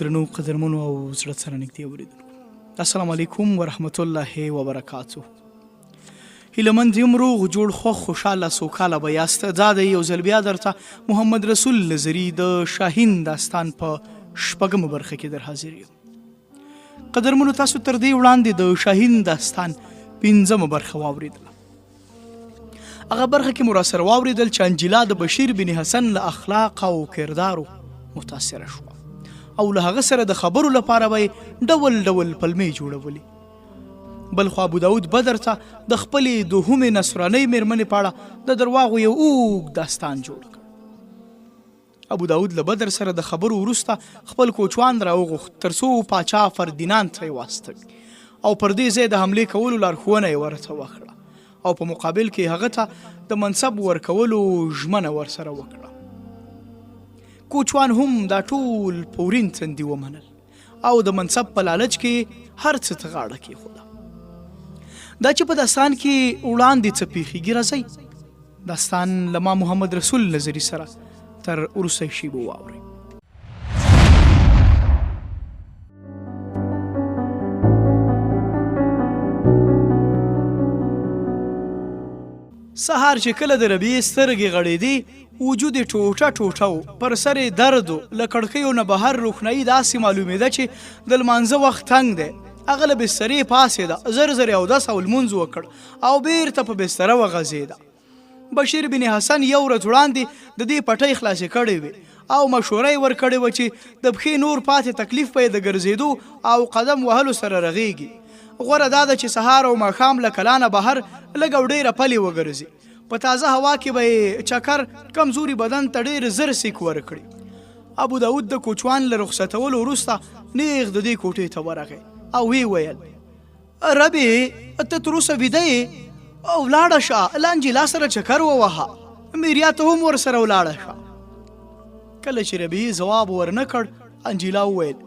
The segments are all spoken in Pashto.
درنو قدرمنو او زړه سره نږدې اورېدونکو السلام علیکم ورحمت الله وبرکاتو. هیلهمند یم روغ جوړ خوښ خوشحاله سوکاله به یاست. دا د یو ځل بیا درته محمد رسول نظري د شاهین داستان په شپږمه برخه کې در حاضر یم. قدرمنو تاسو تر دې وړاندې د شاهین داستان پنځمه برخه واورېدله. هغه برخه کې مو راسره واورېدل چې انجیلا د بشیر بن حسن له اخلاق او کردارو متاثره شوه او له هغه سره د خبرو لپاره به ډول ډول پلمې جوړولې. بل خو ابو داود بدر ته د خپلې دوهمې نصرانۍ مېرمنې په اړه د درواغو یو اوږد داستان جوړ کړ. ابو داود له بدر سره د خبرو وروسته خپل کوچوان راوغوښت تر څو پاچا فردیناند ته یې واستوي او پر دې ځای د حملې کولو لارښوونه یې ورته وکړه او په مقابل کې هغه ته د منصب ورکولو ژمنه ورسره وکړه. کوچوان هم دا ټول په ورین تندي ومنل او د منصب په لالچ کې هر څه ته غاړه کېښوده. دا چې په داستان کې وړاندې څه پیښیږي راځئ داستان له ما محمد رسول نظري سره تر وروستۍ شیبو واورئ. سهار چې کله د ربیعې سترګې غړېدې وجود یې ټوټه ټوټه و، پر سر یې درد و، له کړکیو نه بهر روښنایي داسې معلومېده چې د لمانځه وخت تنګ دی. هغه له بسترې پاڅېده، زر زر یې اودس او لمونځ وکړ او بیرته په بستره وغځېده. بشیر بن حسن یو ورځ وړاندې د دې پټۍ خلاصې کړې وې او مشوره یې ورکړې وه چې د پښې نور پاتې تکلیف به یې د ګرځېدو او قدم وهلو سره رغېږي. غوره دا ده چې سهار او ماښام له کلانه بهر لږ او ډېره پلې وګرځي. په تازه هوا کې به یې چکر کمزوري بدن ته ډېر زر سیک ورکړي. ابو داود د کوچوان له رخصتولو وروسته نیغ د دې کوټې ته ورغی او ویې ویل ربې ته تر اوسه ویده یې او ولاړه شه له انجیلا سره چکر ووهه، میریا ته هم ورسره ولاړه شه. کله چې ربیعې ځواب ورنه کړ انجیلا وویل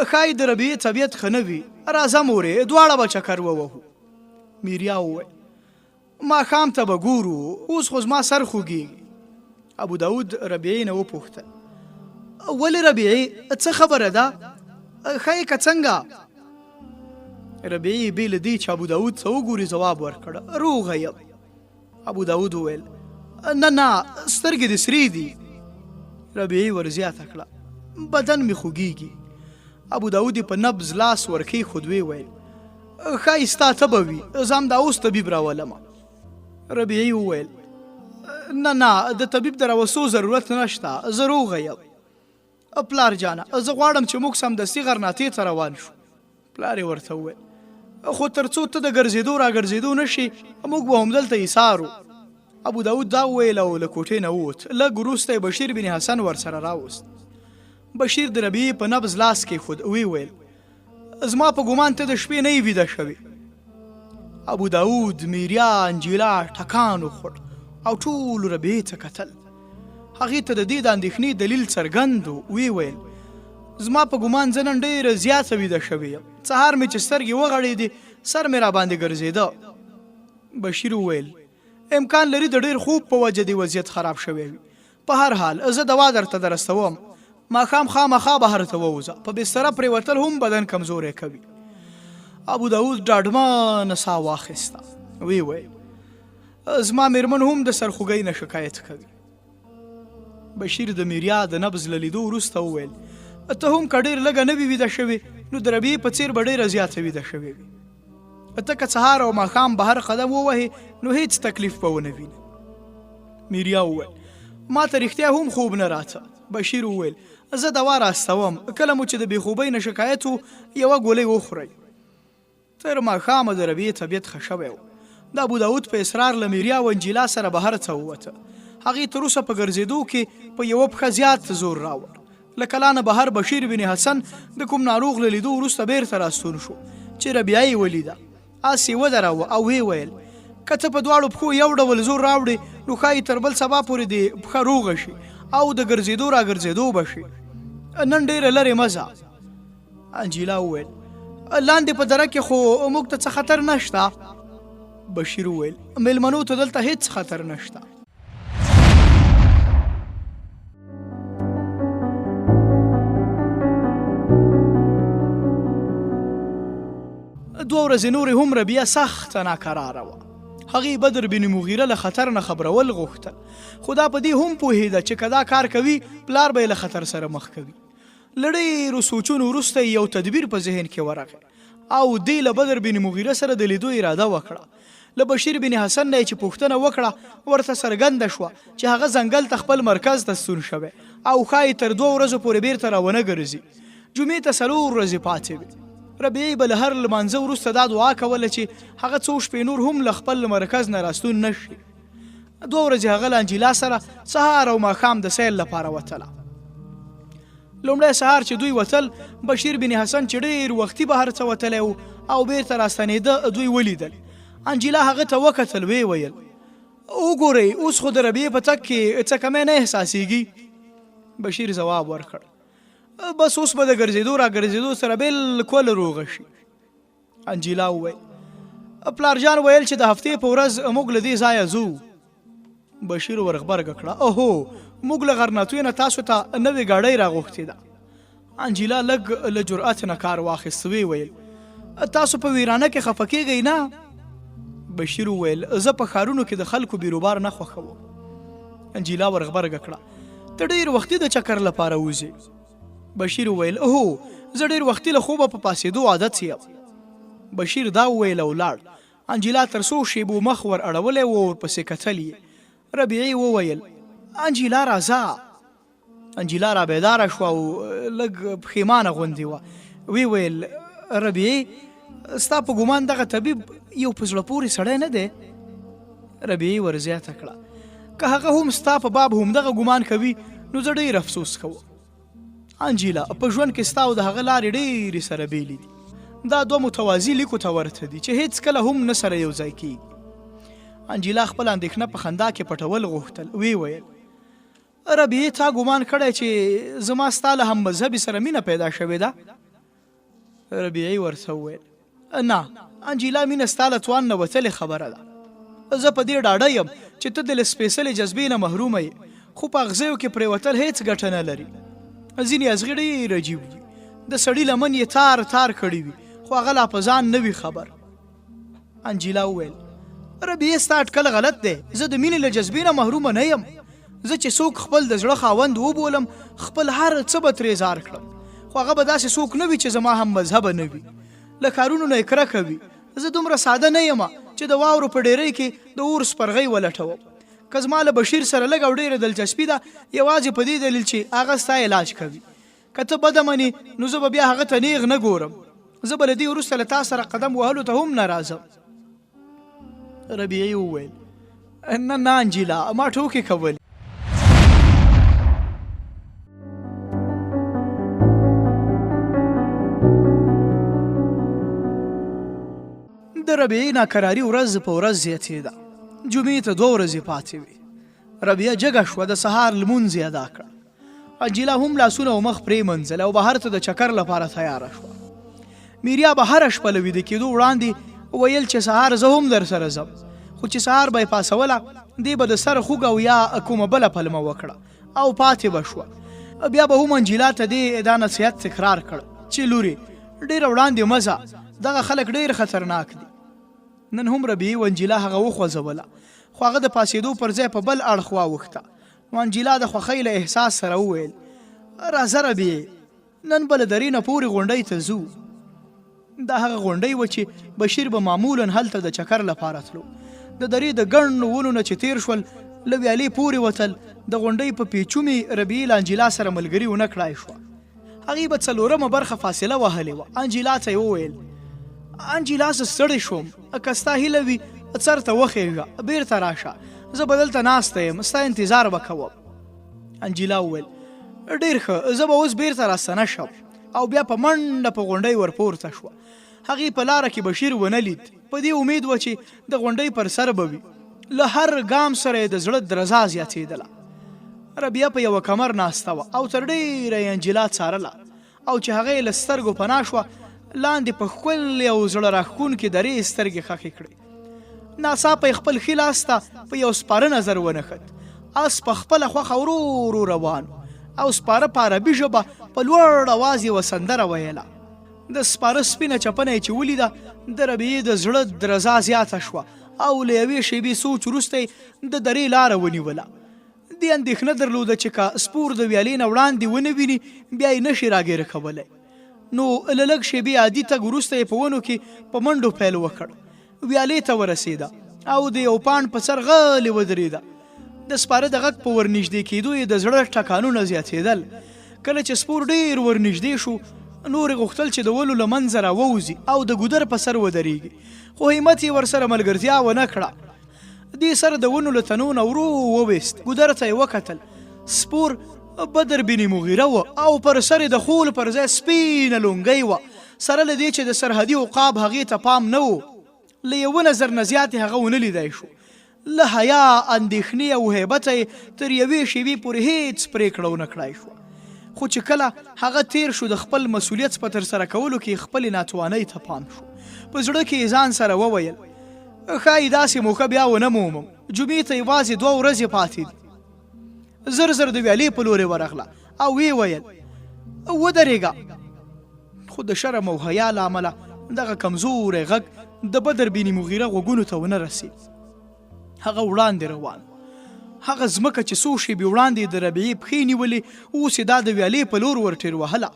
ښایي د ربیعې طبیعت ښه نه وي، راځه مورې دواړه به چکر ووهو. میریا وویل ماښام ته به ګورو، اوس خو زما سر خوږېږي. ابو داود ربیعې نه وپوښتل ولې ربیعې څه خبره ده، ښه یې که څنګه؟ ربیعې بې له دې چې ابو داود څه وګوري ځواب ورکړه روغه یم. ابو داود وویل نه سترګې دې سرې دي. ربیعې ورزیاته کړه بدن مې خوږېږي. ابو داود په نبض لاس ورکېښود ویې ویل ښایي ستا ته به وي، زه همدا اوس طبیب راولمه. ربیعې وویل نه د طبیب د راوستو ضرورت نشته، زه روغه یم. پلار جانه زه غواړم چې موږ سمدستي غرناطې ته روان شو. پلار یې ورته وویل خو تر څو ته د ګرځېدو را ګرځېدو نشي موږ به همدلته ایسارو. ابو داود دا وویل او له کوټې نه ووت. لږ وروسته یې بشیر بن حسن ورسره راوست. بشیر د ربیعې په نبض لاس کېښود ویې ویل زما په ګمان ته د شپې نه یې ویده شوې. ابو داود میریا انجیلا ټکان وخوړ او ټولو ربیعې ته کتل. هغې ته د دې د اندېښنې دلیل څرګند و. ویې ویل زما په ګمان زه نن ډېره زیاته ویده شوې یم، سهار مې چې سترګې وغړېدې سر مې راباندې ګرځېده. بشیر وویل امکان لري د ډېر خوب په وجه دې وضعیت خراب شوی وي. په هر حال زه دوا درته درستوم، ماښام خامخا بهر ته ووځه، په بستره پرېوتل هم بدن کمزوری کوي. ابو داود ډاډمنه ساه واخیسته ویې ویل زما مېرمن هم د سرخوږۍ نه شکایت کوي. بشیر د میریا د نبض له لیدو وروسته وویل ته هم که ډېر لږه نه وي ویده شوې نو د ربیعې په څېر به ډېره زیاته ویده شوې وي. ته که سهار او ماښام بهر قدم ووهې نو هیڅ تکلیف به ونه وینې. میریا وویل ما ته رښتیا هم خوب نه راته. بشیر وویل زه دوا راستوم، کله مو چې د بېخوبۍ نه شکایت و یوه ګولۍ وخورئ. تر ماښامه د ربیعې طبیعت ښه شوی و. د ابو داود په اصرار له میریا و انجیلا سره بهر ته ووته. هغې تر اوسه په ګرځېدو کې په یوه پښه زیات زور راوړ. له کلانه بهر بشیر بن حسن د کوم ناروغ له لیدو وروسته بیرته راستون شو چې ربیعه یې ولیده. آس یې ودراوه او ویې ویل که ته په دواړو پښو یو ډول زور راوړې نو ښایي تر بل سبا پورې دې پښه روغه شي او د ګرځېدو را ګرځېدو به شي. نن ډېره لرې مه ځه. انجیلا وویل لاندې په دره کې خو موږ ته څه خطر نشته. بشیر وویل میلمنو ته دلته هیڅ خطر نشته. دوه ورځې نورې هم ربیه سخته ناکراره وه. هغې بدر بن مغیره له خطر نه خبرول غوښتل، خو دا په دې هم پوهېده چې که دا کار کوي پلار به یې له خطر سره مخ کوي. له ډېرو سوچونو وروسته یو تدبیر په ذهن کې ورغی او دې له بدر بن مغیره سره د لیدو اراده وکړه. له بشیر بن حسن نه چې پوښتنه وکړه ورته څرګنده شوه چې هغه ځنګل ته خپل مرکز ته ستون شوی او ښایي تر 2 ورځو پورې بیرته راونه ګرځي. جمعې ته 4 ورځې پاتې وې. ربیعې به له هر لمانځه وروسته دا دعا کوله چې هغه څو شپې نور هم له خپل مرکز نه راستون نه شي. 2 ورځې هغه له انجیلا سره سهار او ماښام د سیل لپاره وتله. لومړی سهار چې دوی وتل، بشیر بن حسن چې ډېر وختي بهر څه وتلی و او بیرته راستنېده دوی ولیدل. انجیلا هغه ته وکتل، ویې ویل وګورئ اوس خو د ربیعې په تګ کې څه کمی نه احساسېږي. بشیر ځواب ورکړ بس اوس به د ګرځېدو را ګرځېدو سره بالکل روغه شي. انجیلا وویل پلارجان ویل چې د هفتې په ورځ موږ له دې ځایه ځو. بشیر ورغبرګه کړه اوهو موږ له غرناطویې نه تاسو ته نوې ګاډۍ راغوښتې ده. انجیلا لږ له جرأت نه کار واخیست، ویې ویل تاسو په ویرانه کې خفه کېږئ نه؟ بشیر وویل زه په ښارونو کې د خلکو بیروبار نه خوښوم. انجیلا ورغبرګه کړه ته ډېر وختي د چکر لپاره وځې. بشیر وویل هو زه ډېر وختي له خوبه په پاسېدو عادت یم. بشیر دا وویل او لاړ. انجیلا تر څو شیبو مخ ور اړولی و او ورپسې کتل یې. ربیعې وویل انجیلا راځه. انجیلا را بیداره شوه او لږ پښیمانه غوندې وه. ویې ویل ربیعې ستا په ګمان دغه طبیب یو په زړه پورې سړی نه دی؟ ربیعې ورزیاته کړه که هغه هم ستا په باب همدغه ګمان کوي نو زه ډېر افسوس کوم. انجیلا په ژوند کې ستا او د هغه لارې ډېرې سره بیلې دي. دا 2 متوازي لیکو ته ورته دي چې هیڅ کله هم نه سره یو ځای کېږي. انجیلا خپل اندېښنه په خندا کې پټول غوښتل. ویې ویل ربیعې تا ګمان کړی چې زما ستا له هم مذهبي سره مینه پیدا شوې ده؟ ربیعې ورته وویل نه انجیلا مینه ستا له توان نه وتلې خبره ده. زه په دې ډاډه یم چې ته د سپېڅلې جذبې نه محرومه یې، خو په اغزیو کې پرېوتل هیڅ ګټه نه لري. ځینې ازغي ډېر عجیب وي، د سړي لمن یې تار تار کړي وي خو هغه لا په ځان نه وي خبر. انجیلا وویل ربیعې ستا اټکل غلط دی. زه د مینې له جذبې نه محرومه نه یم. زه چې څوک خپل د زړه خاوند وبولم خپل هر څه به ترې زار کړم، خو هغه به داسې څوک نه وي چې زما هم مذهبه نه وي، له کارونو نه یې کرکه وي. زه دومره ساده نه یم چې د واورو په ډیرۍ کې د اور سپرغۍ ولټوم. که زما له بشیر سره لږ او ډېره دلچسپي ده یوازې په دې دلیل چې هغه ستا علاج کوي. که ته بده منې نو زه به بیا هغه ته نیغ نه ګورم. زه به له دې وروسته له تا سره قدم وهلو ته هم نه راځم. ربیعې وویل نه انجیلا ما ټوکې کولې. د ربیعې ناکراري ورځ په ورځ زیاتېده. جمعې ته 2 ورځې پاتې وې. ربیعه جګه شوه، د سهار لمونځ یې ادا کړ. انجیلا هم لاسونه او مخ پرېمنځل او بهر ته د چکر لپاره تیاره شوه. میریا به هره شپه له ویده کېدو وړاندې ویل چې سهار زه هم در سره ځم، خو چې سهار به یې پاسوله دې به د سر خوږ او یا کومه بله پلمه وکړه او پاتې به شوه. بیا به هم انجیلا ته دې دا نصیحت تکرار کړ چې لورې ډېره وړاندې مه ځه، دغه خلک ډېر خطرناک دي. نن هم ربیعې و انجیلا هغه وخوځوله، خو هغه د پاسېدو پر ځای په بل اړخ واوښته. نو انجیلا د خوښۍ له احساس سره وویل راځه ربیعې نن به له درې نه پورې غونډۍ ته ځو. دا هغه غونډۍ وه چې بشیر به معمولا هلته د چکر لپاره تلو. د درې د ګڼو ونو نه چې تیر شول له ویالې پورې وتل. د غونډۍ په پیچومې ربیعې له انجیلا سره ملګري ونه کړای شوه. هغې به 4مه برخه فاصله وهلې وه. انجیلا ته یې وویل انجیلا زه ستړی شوم، که ستا هیله وي څر ته وخېږه بیرته راشه، زه به دلته ناسته یم ستا انتظار به کوم. انجیلا وویل ډېر ښه زه به اوس بیرته راستنه شم. او بیا په منډه په غونډۍ ورپورته شوه. هغې په لاره کې بشیر ونه لید. په دې امید وه چې د غونډۍ پر سر به وي. له هر ګام سره یې د زړه درزا زیاتېدله. ربیعه په یوه کمر ناسته وه او تر ډېره یې انجیلا څارله، او چې هغه یې له سترګو پناه شوه لاندې په ښکلې او زړه راښکونکې درې سترګې خښې کړې. ناڅاپه یې خپل ښي لاس ته په یو سپاره نظر ونښت. اس په خپله خوښه ورو ورو روان او سپاره په عربي ژبه په لوړ اواز یې سندره ویله. د سپاره سپینه چپنه یې چې ولیده د ربیعې د زړه درزا زیاته شوه او له یوې شیبې سوچ وروسته د درې لاره ونیوله. دې اندېښنه درلوده چې که سپور د ویالې نه وړاندې ونه ویني بیا یې نشي راګیره کولی. نو له لږ شیبې عادي تګ وروسته یې په ونو کې په منډو پیل وکړ. ویالې ته ورسېده او د یو پاڼ په سر غلې ودرېده. د سپاره د غږ په ورنږدې کېدو یې د زړه ټکانونه زیاتېدل. کله چې سپور ډېر ورنږدې شو نور یې غوښتل چې د ولو له منځه راووځي او د ګودر په سر ودرېږي، خو همت یې ورسره ملګرتیا ونه کړه. دې سره د ونو له تنو نه ورو وویست. ګودر ته یې وکتل. سپور بدر بن مغیره و او پر سر د خول پر ځای سپینه لونګۍ وه، سره له دې چې د سرحدي عقاب هغې ته پام نه و. له یوه نظر نه زیات هغه ونه لیدی شو. له حیا، اندېښنې او هیبته یې تر یوې شېبې پورې هېڅ پرېکړه ونه کړای شوه. خو چې کله هغه تیر شو د خپل مسؤلیت په ترسره کولو کې خپلې ناتوانۍ ته پام شو. په زړه کې یې ځان سره وویل ښایي داسې موقع بیا ونه مومم. جمعې ته یوازې 2 ورځې پاتې دي. زر زر د ویالې په لورې ورغله او ویې ویل ودرېږه. خو د شرم او حیا له امله دغه کمزوری غږ د بدر بن مغیره غوږونو ته ونه رسېد. هغه وړاندې روان. هغه ځمکه چې څو شېبې وړاندې د ربیعې پښې نیولې اوس یې دا د ویالې په لور ورټېر وهله.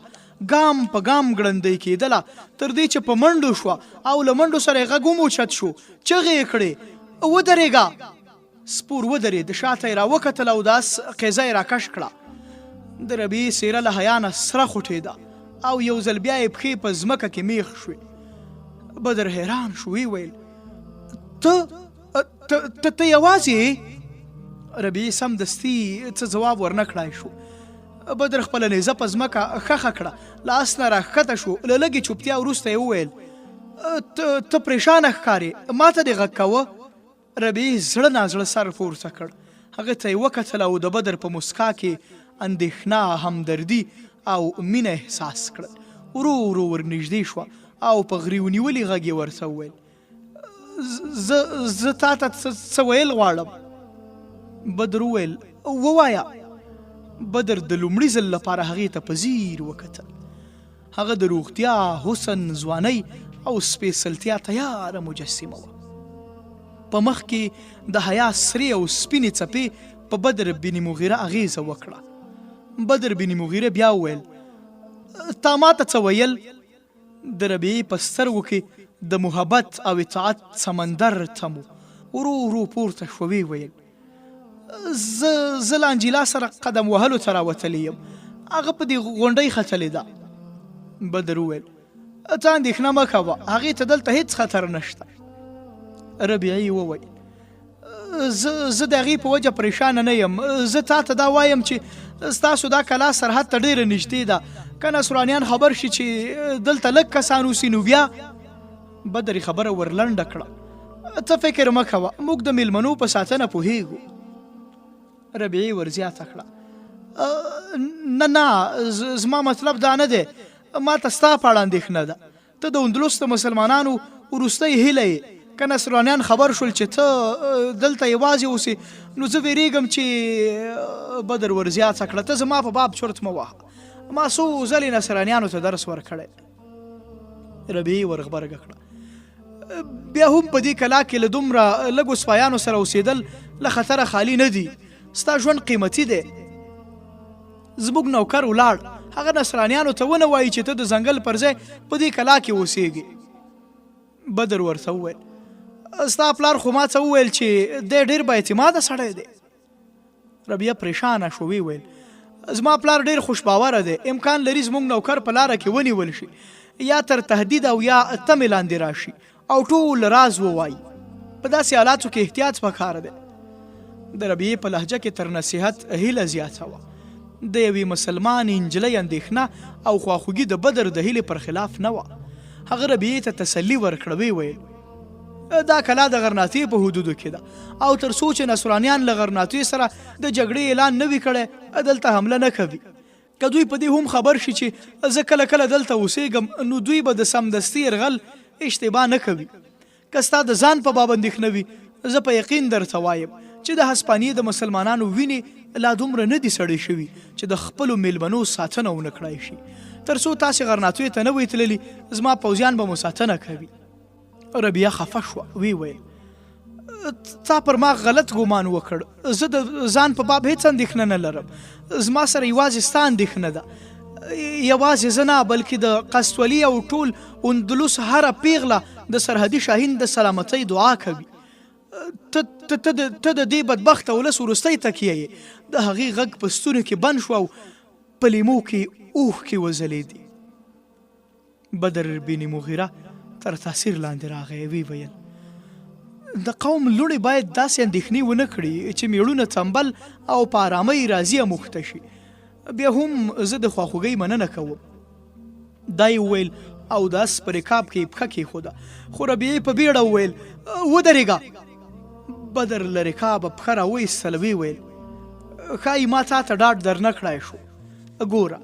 ګام په ګام ګړندۍ کېدله تر دې چې په منډو شوه او له منډو سره یې غږ وموچت شو. چغې یې کړې ودرېږه. سپور ودرېد، شاته یې راوکتل او د اس قیزه یې راکش کړه. د ربیعې څېره له حیا نه سره خوټېده او یو ځل بیا یې پښې په ځمکه کې میخ شوې. بدر حیران شو، ویې ویل ته یوازې یې؟ ربیعې سمدستي څه ځواب ورنه کړای شو. بدر خپله نیزه په ځمکه ښخه کړه، له اس نه راښکته شو. له لږې چوپتیا وروسته یې وویل ته پریشانه ښکارې، ما ته دې غږ کوه. ربیعې زړه نازړه سر پورته کړ. هغه ته یې وکتل او د بدر په مسکا کې اندېښنه، همدردي او مینه احساس کړل. ورو ورو ورنږدې شوه او په غري ونیولي غږ یې ورته وویل زه تا ته څه ویل غواړم. بدر وویل ووایه. بدر د لومړي ځل لپاره هغې ته په ځیر وکتل. هغه د روغتیا، حسن، ځوانۍ او سپېڅلتیا تیاره مجسمه وه. په مخ کې د حیا سرې او سپینې څپې په بدر بن مغیره اغېزه وکړه. بدر بن مغیره بیا وویل تا ما ته څه ویل؟ د ربیعې په سترګو کې د محبت او اطاعت سمندر تمو. ورو ورو پورته شوه، ویې ویل زه له انجیلا سره قدم وهلو ته راوتلی یم، هغه په دې غونډۍ ختلې ده. بدر وویل ته اندېښنه مه کوه، هغې ته دلته هېڅ خطر نشته. ربیعې وویل زه د هغې په وجه پریشانه نه یم. زه تا ته دا وایم چې ستاسو دا کلا سرحد ته ډېره نږدې ده. که نصرانیان خبر شي چې دلته لږ کسان اوسي نو بیا. بدر خبره ورلنډه کړه ته فکر مه کوه، موږ د میلمنو په ساتنه پوهېږو. ربیعې ورزیاته کړه نه زما مطلب دا نه دی، ما ته ستا په اړه اندېښنه ده. ته د اندلس د مسلمانانو وروستی هیله یې. که نصرانیان خبر شول چې ته دلته یوازې اوسې نو زه ویرېږم چې. بدر ورزیاته کړه ته زما په باب چرت مه وهه، ما څو ځلې نصرانیانو ته درس ورکړی. ربیعې ورغبرګه کړه بیا هم په دې کلا کې له دومره لږو سپایانو سره اوسېدل له خطره خالي نه دي. ستا ژوند قیمتي دی. زموږ نوکر ولاړ، هغه نصرانیانو ته ونه وایي چې ته د ځنګل پر ځای په دې کلا کې اوسېږي. بدر ورته وویل ستا پلار خو ما څه وویل چې دی ډېر با اعتماده سړی دی. ربیعه پریشانه شو، ویې ویل زما پلار ډېر خوشباوره دی، امکان لري زموږ نوکر په لاره کې ونیول شي، یا تر تهدید او یا تمې لاندې راشي او ټول راز ووایي. په داسې حالاتو کې احتیاط پکار دی. د ربیعې په لهجه کې تر نصیحت هیله زیاته وه. د یوې مسلمان نجلۍ اندېښنه او خواخوږي د بدر د هیلې پر خلاف نه وه. هغه ربیعې ته تسلي ورکړه، ویې ویل دا کلا د غرناطې په حدودو کې ده او تر څو چې نصرانیان له غرناطې سره د جګړې اعلان نه وي کړی دلته حمله نه کوي. که دوی په دې هم خبر شي چې زه کله کله دلته اوسېږم نو دوی به د سمدستي یرغل اشتباه نه کوي. که ستا د ځان په باب اندېښنه وي زه په یقین درته وایم چې د هسپانیې د مسلمانانو وینې لا دومره نه دي سړې شوي چې د خپلو میلمنو ساتنه ونه کړای شي. تر څو تاسې غرناطیو ته نه وئ تللي زما پوځیان به مو ساتنه کوي. ربیه خفه شوه، وی ویل تا پر ما غلط ګمان وکړ، زه د ځان په باب هیڅ اندېښنه نه لرم. زما سره یوازې ستا اندېښنه ده. یوازې زه نه بلکې د قسطولي او ټول اندلس هره پیغله د سرحدي شاهین د سلامتۍ دعا کوي. ته د دې بدبخته ولس وروستی تکیه یې. د هغې غږ په ستوني کې بند شو او په لیمو کې اوښکې وځلېدې. بدر بن مغیره تر تاثیر لاندې راغی، وی ویل د قوم لوڼې باید داسې اندېښنې ونه کړي چې میړونه تنبل او په ارامۍ راضي مخته شي. بیا هم زه د خواخوږۍ مننه کوم. دا یې وویل او د اس په رکاب کې پښه کېښوده، خو ربیعې په بیړه وویل ودرېږه. بدر له رکابه پښه راوایستله، ویې ویل ښایي ما تا ته ډاډ در نه کړی شو. ګوره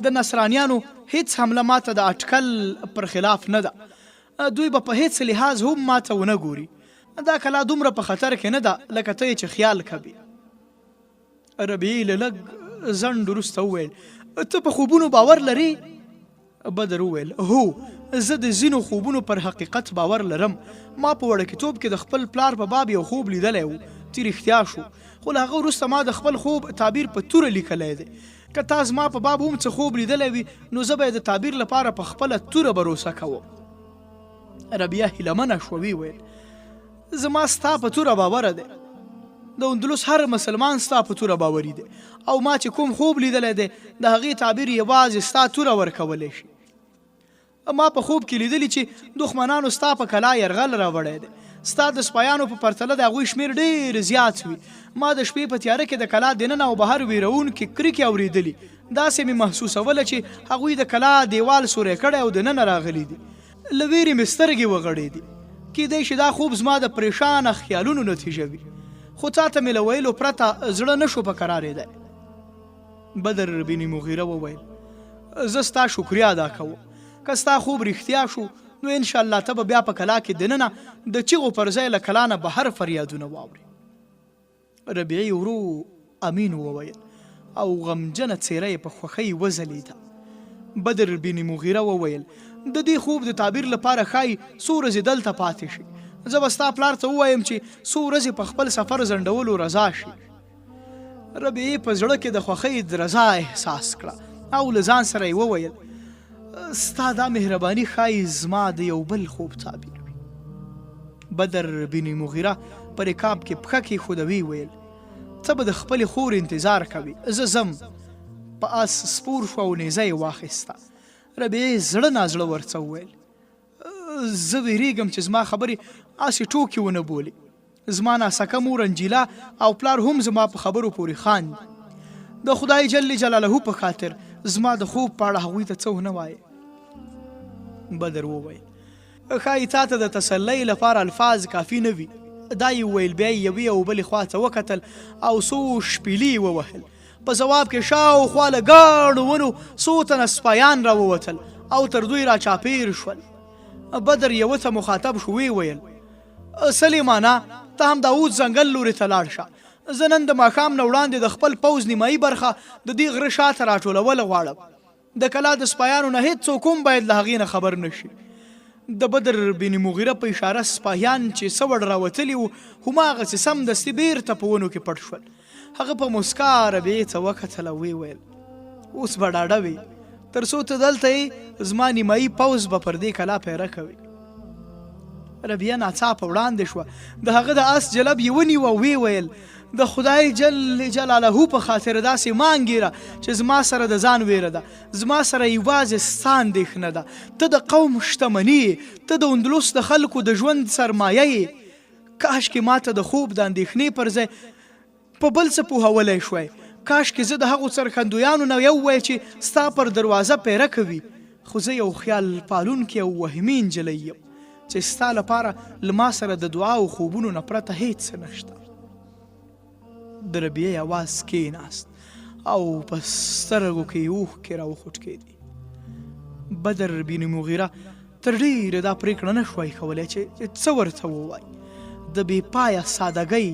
د نصرانیانو هیڅ حمله ماته د اټکل پر خلاف نه ده. دوی به په هیڅ لحاظ هم ماته ونه ګوري. دا کلا دومره په خطر کې نه ده لکه ته چې خیال کوي. ربیعې له لږ ځنډ وروسته وویل ته په خوبونو باور لرې؟ بدر وویل هو، زه د ځینو خوبونو پر حقیقت باور لرم. ما په وړکتوب کې د خپل پلار په باب یو خوب لیدلی و چې رښتیا شو، خو له هغه وروسته ما د خپل خوب تعبیر په توره لیکلی دی. که تا زما په باب هم څه خوب لیدلی وي نو زه به یې د تعبیر لپاره په خپله توره بروسه کوم. ربیه هیلهمنه شوه، وی ویل زما ستا په توره باوره دی. د اندلس هر مسلمان ستا په توره باوري دی او ما چې کوم خوب لیدلی دی د هغې تعبیر یوازې ستا توره ورکولی شي. ما په خوب کې لیدلی چې دښمنانو ستا په کلا یرغل راوړی دی. ستا د سپایانو په پرتله د هغوی شمېر ډېر زیات وي. ما د شپې په تیاره کې د کلا دننه او بهر ویرونکې کرکې اورېدلي. داسې مې محسوسوله چې هغوی د کلا دیوال سوری کړی او دننه راغلي دي. له ویرې مې سترګې وغړېدې. کیدای شي دا خوب زما د پریشانه خیالونو نتیجه وي، خو تا ته مې له ویلو پرته زړه نه شو په قرارېدی. بدر بن مغیره وویل زه ستا شکریه ادا کوم. که ستا خوب رښتیا شو نو انشاءالله ته به بیا په کلا کې دننه د چیغو پر ځای له کلا نه بهر فریادونه واورې. ربیعې ورو امین وویل او غمجنه څېره یې په خوښۍ وځلېده. بدر بن مغیره وویل د دې خوب د تعبیر لپاره ښایي څو ورځې دلته پاتې شي. زه به ستا پلار ته ووایم چې څو ورځې په خپل سفر ځنډولو رضا شي. ربیعې په زړه کې د خوښۍ د رضا احساس کړه او له ځان سره یې وویل ستا دا مهرباني ښایي زما د یو بل خوب تعبیر وي. بدر بن مغیره په رکاب کې پښه کېښوده، ویې ویل ته به د خپلې خور انتظار کوي، زه ځم. په آس سپور شو او نیزه یې واخیسته. ربیعې زړه نازړه ورڅه وویل زه ویریږم چې زما خبرې اسې ټوکې ونه بولي. زما ناسکه مور انجیلا او پلار هم زما په خبرو پورې خاندي. د خدای جل جلاله په خاطر زما د خوب په اړه هغوی ته څه ونه وایه. بدر وویل ښایي تا ته د تسلۍ لپاره الفاظ کافي نه وي. دا یې وویل، بیا یې یوې او بلې خوا ته وکتل او څو شپیلي یې ووهل. په ځواب کې شاوخوا له ګڼو ونو څو تنه سپایان راووتل او تر دوی را چاپېر شول. بدر یوه ته مخاطب شو، ویې ویل سلیمانه ته هم داود ځنګل لورې ته لاړ شه. زه نن د ماښام نه وړاندې د خپل پوځ نیمایي برخه د دې غره شاته راټولول غواړم. د کلا د سپایانو نه هېڅوک هم باید له هغې نه خبر نه شي. د بدر بن مغیره په اشاره سپاهیان چې څه وړ راوتلي وو هماغسې سمدستي بېرته په ونو کې پټ شول. هغه په مسکا ربیعې ته وکتله، ویې ویل اوس به ډاډه وي، تر څو ته دلته یې زما نیمایي پوځ به پر دې کلا پیره کوي. ربیعه ناڅاپه وړاندې شوه، د هغه د آس جلب یې ونیوه او ویې ویل د خدای جل جلاله په خاطر داسې مانګېره چې زما سره د ځان ویره ده. زما سره یوازې ستا اندېښنه ده. ته د قوم شتمني یې، ته د اندلس د خلکو د ژوند سرمایه یې. کاشکې ما ته د خوب د اندېښنې پر ځای په بل څه پوهولی شوی. کاشکې زه د هغو څرخندویانو نه یو وای چې ستا پر دروازه پیره کوي. خو زه یو خیال پالونکی او وهمي نجلۍ یم چې ستا لپاره له ما سره د دعا او خوبونو نه پرته هیڅ څه نشته. د ربیعې اواز کېناست او په سترګو کې یې اوښکې راوخوټکېدې. بدر بن مغیره تر ډېره دا پرېکړه نه شوای کولی چې څه ورته ووایي. د بې پایه سادګۍ،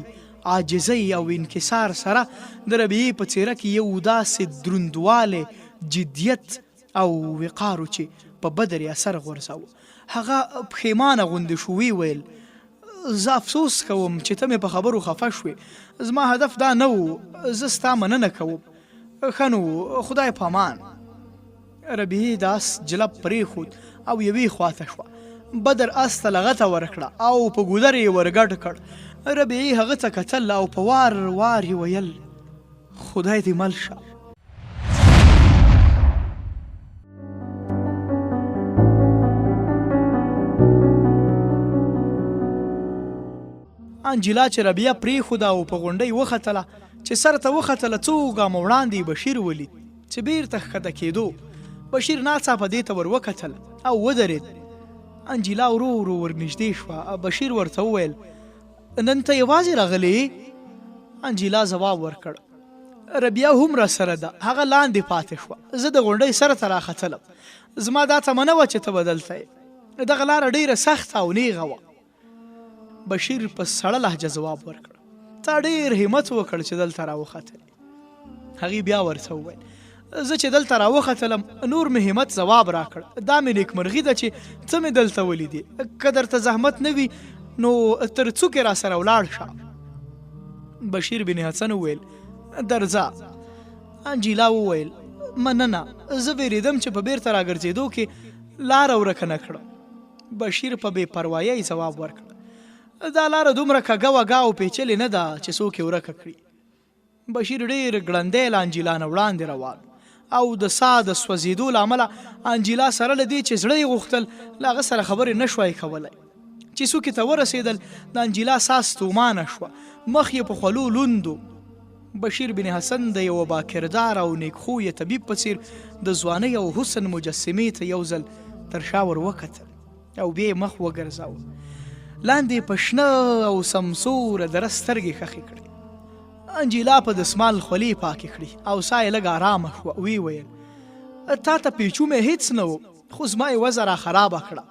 عاجزۍ او انکسار سره د ربیعې په څېره کې یو داسې دروندوالی، جدیت او وقارو چې په بدر یې اثر غورځاوه. هغه پښیمانه غوندې شو، وی ویل زه افسوس کوم چې ته مې په خبرو خفه شوې. زما هدف دا نه و، زه ستا مننه کوم. ښه نو خدای په امان. ربیعې د اس جلب پرېښود او یوې خواته شوه. بدر اس ته لغته ورکړه او په ګودر یې ورګډ کړ. ربیعې هغه ته کتل او په وار وار یې ویل خدای دې مل شه. انجیلا چې ربیعه پرېښوده او په غونډۍ وختله، چې سر ته وختله څو ګامه وړاندې بشیر ولید چې بیرته ښکته کېدو. بشیر ناڅاپه دې ته ور وکتل او ودرېد. انجیلا ورو ورو ورنږدې شوه. بشیر ورته وویل نن ته یوازې راغلې؟ انجیلا ځواب ورکړ ربیعه هم را سره ده، هغه لاندې پاتې شوه. زه د غونډۍ سره ته راختلم. زما دا تمنه وه چې ته به دلته یې. دغه لاره ډېره سخته او نیغه وه. بشیر په سړه لهجه ځواب ورکړ تا ډېر همت وکړ چې دلته راوختلې. هغې بیا ورته وویل زه چې دلته راوختلم نور مې همت ځواب راکړ. دا مې نیکمرغي ده چې ته مې دلته ولیدې. که درته زحمت نه وي نو تر څوکې را سره ولاړ شه. بشیر بن حسن وویل درځه. انجیلا وویل مننه، زه ویرېدم چې په بیرته راګرځېدو کې لاره ورکه نه کړم. بشیر په بې پروایۍ ځواب ورکړ دا لاره دومره کږه وږه او پیچلې نه ده چې څوک یې ورکه کړي. بشیر ډېر ګړندی له انجیلا نه وړاندې روان او د ساه د سوځېدو له امله انجیلا سره له دې چې زړه یې غوښتل له هغه سره خبرې نه شوای کولی. چې څوکې ته ورسېدل د انجیلا ساه ستومانه شوه، مخ یې په خولو لوندو. بشیر بن حسن د یوه باکردار او نیکخویه طبیب په څېر د ځوانۍ او حسن مجسمې ته یو ځل تر شا ور وکتل او بیا یې مخ وګرځاوه. لاندې په شنه او سمسوره دره سترګې ښخې کړې. انجیلا په دسمال خولې پاکې کړې او ساه یې لږ ارامه شوه. وی ویل تا ته پیچومې هېڅ نه و، خو زما یې وضع را خرابه کړه.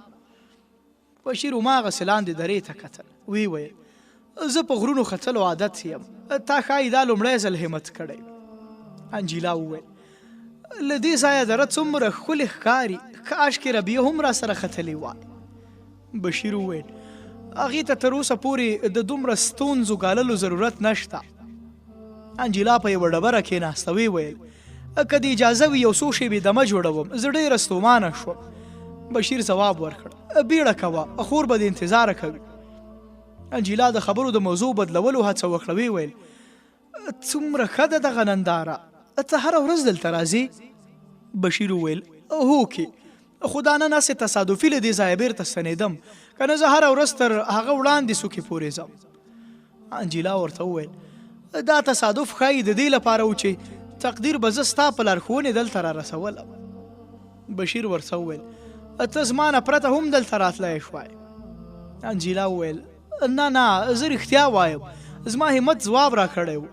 بشیر هماغسې لاندې درې ته کتل. وی ویل زه په غرونو ختلو عادت یم، تا ښایي دا لومړی ځل همت کړی. انجیلا وویل له دې ځایه دره څومره ښکلې ښکاري، کاشکې ربیعه هم را سره ختلې وای. بشیر وویل هغې ته تر اوسه پورې د دومره ستونزو ګاللو ضرورت نشته. انجیلا په یوه ډبره کېناسته. ویې ویل که د اجازه وي یو څو شېبې دمه جوړوم، زه ډېره ستومانه شوم. بشیر ځواب ورکړ بیړه کوه، خور به د انتظاره کوي. انجیلا د خبرو د موضوع بدلولو هڅه وکړه. ویې ویل څومره ښه ده دغه ننداره، ته هره ورځ دلته راځې؟ بشیر وویل هوکې، خو دا نن هسې تصادفي له دې ځایه بېرته ستنېدم، که نه زه هره ورځ تر هغه وړاندې څوکې پورې ځم. انجیلا ورته وویل دا تصادف ښایي د دې لپاره و چې تقدیر به زه ستا په لارښوونې دلته را رسولم. بشیر ورته وویل ته زما نه پرته هم دلته راتلی شوای. انجیلا وویل نه نه، زه رښتیا وایم، زما همت ځواب را کړی و.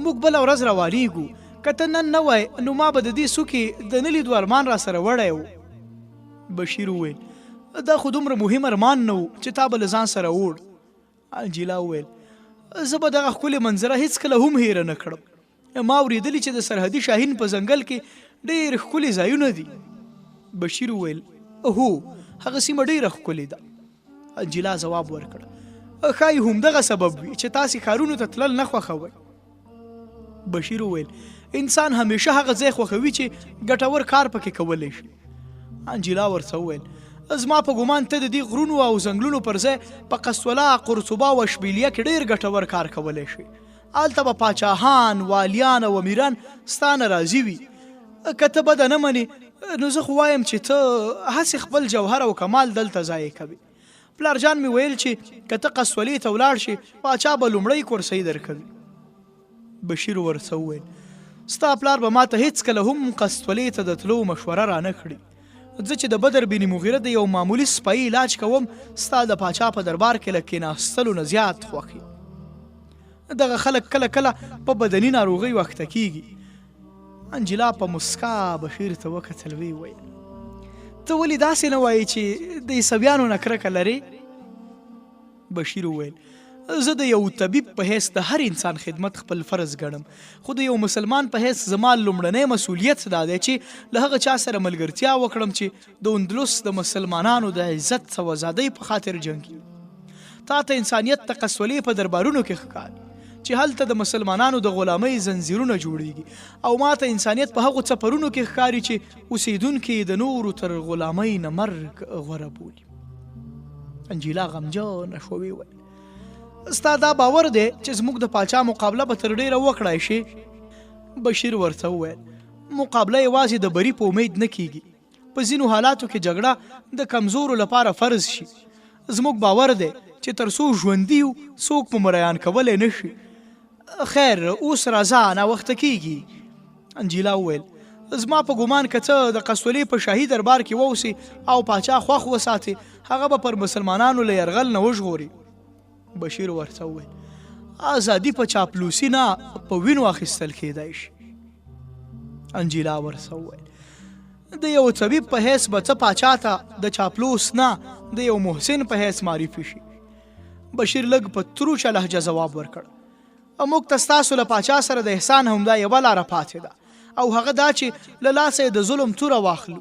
موږ بله ورځ روانېږو. که ته نن نه وای نو ما به د دې څوکې د نه لیدو ارمان را سره وړی و. بشیر وویل دا خو دومره مهم ارمان نه و چې تا به له ځان سره وړ. انجیلا وویل زه به دغه ښکلې منظره هېڅکله هم هیره نه کړم. ما اورېدلي چې د سرحدي شاهین په ځنګل کې ډېر ښکلي ځایونه دي. بشیر وویل هو، هغه سیمه ډېره ښکلې ده. انجیلا ځواب ورکړ ښایي همدغه سبب وي چې تاسې ښارونو ته تلل نه خوښوئ. بشیر وویل انسان همیشه هغه ځای خوښوي چې ګټور کار پکې کولی شي. انجیلا ورته وویل زما په ګمان ته د دې غرونو او ځنګلونو پر ځای په قسوله، قرطبه او اشبیلیه کې ډېر ګټور کار کولی شي. هلته به پاچاهان، والیان او امیران ستا نه راضي وي. که ته بده نه منې نو زه خو وایم چې ته هسې خپل جوهر او کمال دلته ضایع کوي. پلارجان مې ویل چې که ته قسولې ته ولاړ شي پاچا به لومړی کورسۍ درکوي. بشیر ورته وویل ستا پلار به ما ته هېڅکله هم قسولې ته د تلو مشوره رانه کړي. زه چې د بدر بن مغیره د یو معمولي سپۍ علاج کوم، ستا د پاچا په دربار کې له کېناستلو نه زیات خوښ. دغه خلک کله کله په بدني ناروغۍ وخته کېږي. انجیلا په مسکا بشیر ته وکتل. ویې ویل ته ولې داسې نه وایې چې د عیسویانو نه کرکه لرې؟ بشیر وویل زه د یو طبیب په حیث د هر انسان خدمت خپل فرض ګڼم، خو د یو مسلمان په حیث زما لومړنی مسؤلیت دا دی چې له هغه چا سره ملګرتیا وکړم چې د اندلس د مسلمانانو د عزت او ازادۍ په خاطر جنګي. تا ته انسانیت ته قسولې په دربارونو کې ښکاري چې هلته د مسلمانانو د غلامۍ زنځیرونه جوړیږي، او ما ته انسانیت په هغو څپرونو کې ښکاري چې اوسیدونکي د نورو تر غلامۍ نه مرګ غوره بولي. انجیلا غمجنه شوه وویل ستا دا باور دی چې زموږ د پاچا مقابله به تر ډیره وکړای شي؟ بشیر ورته وویل مقابله یوازې د بري په امید نه کیږي، په ځینو حالاتو کې جګړه د کمزورو لپاره فرض شي. زموږ باور دی چې تر څو ژوندي یو څوک په مریان کولی نه شي. خیر اوس راځه ناوخته کیږي. انجیلا وویل زما په ګمان که څه د قسولې په شاهي دربار کې واوسي او پاچا خوښ وساتي، هغه به پر مسلمانانو له یرغل نه وژغوري. بشیر ورته وویل ازادي په چاپلوسي نه په وینو اخیستل کیدای شي. انجیلا ورته وویل د یو طبیب په حیث به څه پاچا ته د چاپلوس نه د یو محسن په حیث معرفي شي. بشیر لږ په تروچه لهجه ځواب ورکړ موږ ته ستاسو له پاچا سره د احسان همدا یوه لاره پاتې ده، او هغه دا چې له لاسه یې د ظلم توره واخلو،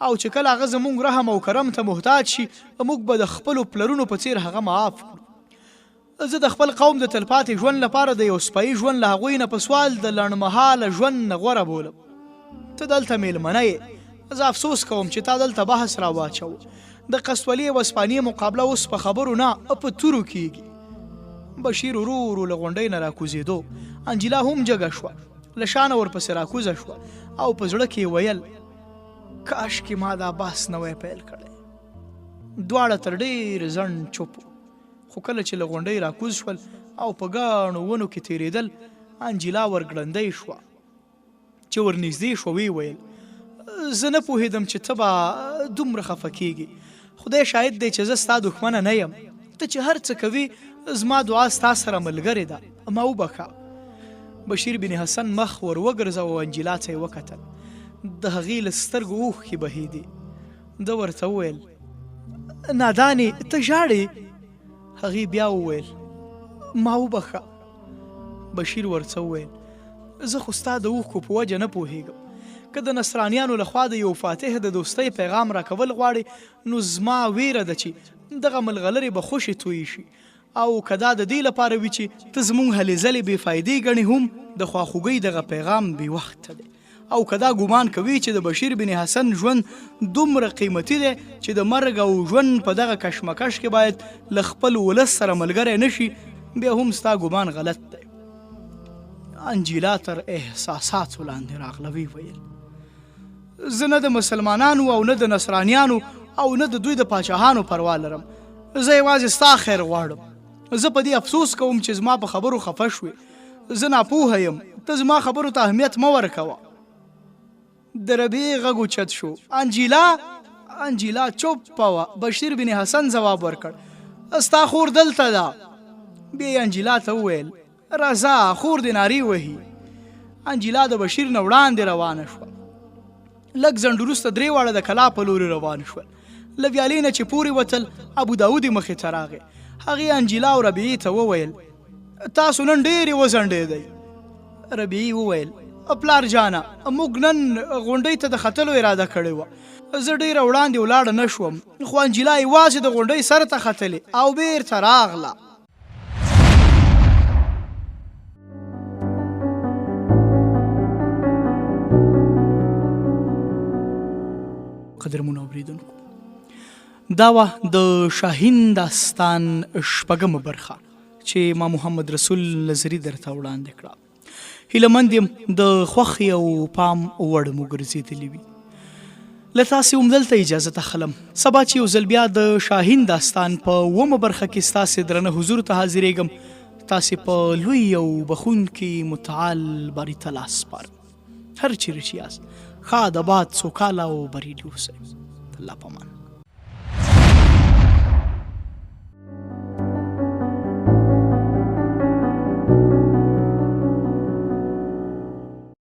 او چې کله هغه زموږ رحم او کرم ته محتاج شي موږ به د خپلو پلرونو په څیر هغه معاف کړو. زه د خپل قوم د تلپاتې ژوند لپاره د یو سپایي ژوند له هغوی نه په سوال د لنډمهاله ژوند نه غوره بولم. ته دلته میلمنه یې، زه افسوس کوم چې تا دلته بحث راواچو. د قسولې او اسپانیې مقابله اوس په خبرو نه په تورو کیږي. بشیر ورو ورو له غونډۍ نه راکوزېدو. انجیلا هم جګه شوه، له شانه ورپسې راکوزه شوه او په زړه کې ویل کاشکې ما دا بحث نوی پیل کړی. دواړه تر ډېر ځنډ چوپ، خو کله چې له غونډۍ راکوز شول او په ګاڼو ونو کې تېرېدل، انجیلا ورګړندۍ شوه. چې ورنږدې شوه ویې ویل زه نه پوهېدم چې ته به دومره خفه کېږې. خدای شاهد دی چې زه ستا دښمنه نه یم. ته چې هر څه کوي زما دعا ستا سره ملګرې ده، ما وبخښه. بشیر بن حسن مخ ور وګرځه او انجیلا ته یې وکتل. د هغې له سترګو اوښکې بهېدې. ده ورته وویل نادانې ته ژاړې؟ هغې بیا وویل ما وبخښه. بشیر ورته وویل زه خو ستا د اوښکو په وجه نه پوهېږم. که د نصرانیانو لخوا د یو فاتح د دوستۍ پیغام راکول غواړې نو زما ویره ده چې دغه ملغلرې به خوشې تویې شي، او که دا د دې لپاره وي چې ته زموږ هلې ځلې بې فایدې ګڼې هم د خواخوږۍ دغه پیغام بې وخته دی، او که دا ګمان کوي چې د بشیر بن حسن ژوند دومره قیمتي دی چې د مرګ او ژوند په دغه کشمکش کې باید له خپل ولس سره ملګری نشي، بیا هم ستا ګمان غلط دی. انجیلا تر احساساتو لاندې راغله. ویې ویل زه نه د مسلمانانو او نه د نصرانیانو او نه د دوی د پاچاهانو پروا لرم. زه یوازې ستا خیر غواړم. زه په دې افسوس کوم چې زما په خبرو خفه شوې. زه ناپوهه یم، ته زما خبرو ته اهمیت مه ورکوه. د ربیع غږ اوچت شو. انجیلا چوپه وه. بشیر بن حسن ځواب ورکړ ستا خور دلته ده. بیا یې انجیلا ته وویل راځه خور دې نارې وهي. انجیلا د بشیر نه وړاندې روانه شوه. لږ ځنډ وروسته درې واړه د کلا په لورې روان شول. له ویالې نه چې پورې وتل ابو داود یې مخې ته راغی. هغې انجیلا او ربیعې ته وویل تاسو نن ډېرې وځنډېدئ. ربیعې وویل پلار جانه موږ نن غونډۍ ته د ختلو اراده کړې وه. زه ډېره وړاندې ولاړه نه شوم، خو انجیلا یوازې د غونډۍ سر ته ختلې او بېرته راغله. قدرمنو اورېدونکو، دا وه د شاهین داستان شپږمه برخه چې ما محمد رسول نظري درته وړاندې کړه. هیله یم د خوښې او پام وړ مو ګرځېدلې وي. له تاسې هم دلته اجازه اخلم. سبا چې یو ځل بیا د شاهین داستان په اوومه برخه کې ستاسې درنه حضور ته حاضرېږم. تاسې په لوی او بخونکي متعال باري ته لاس سپارم. هر چیرې چې یاست ښاد، آباد، سوکاله او بریالي اوسئ. الله پامان.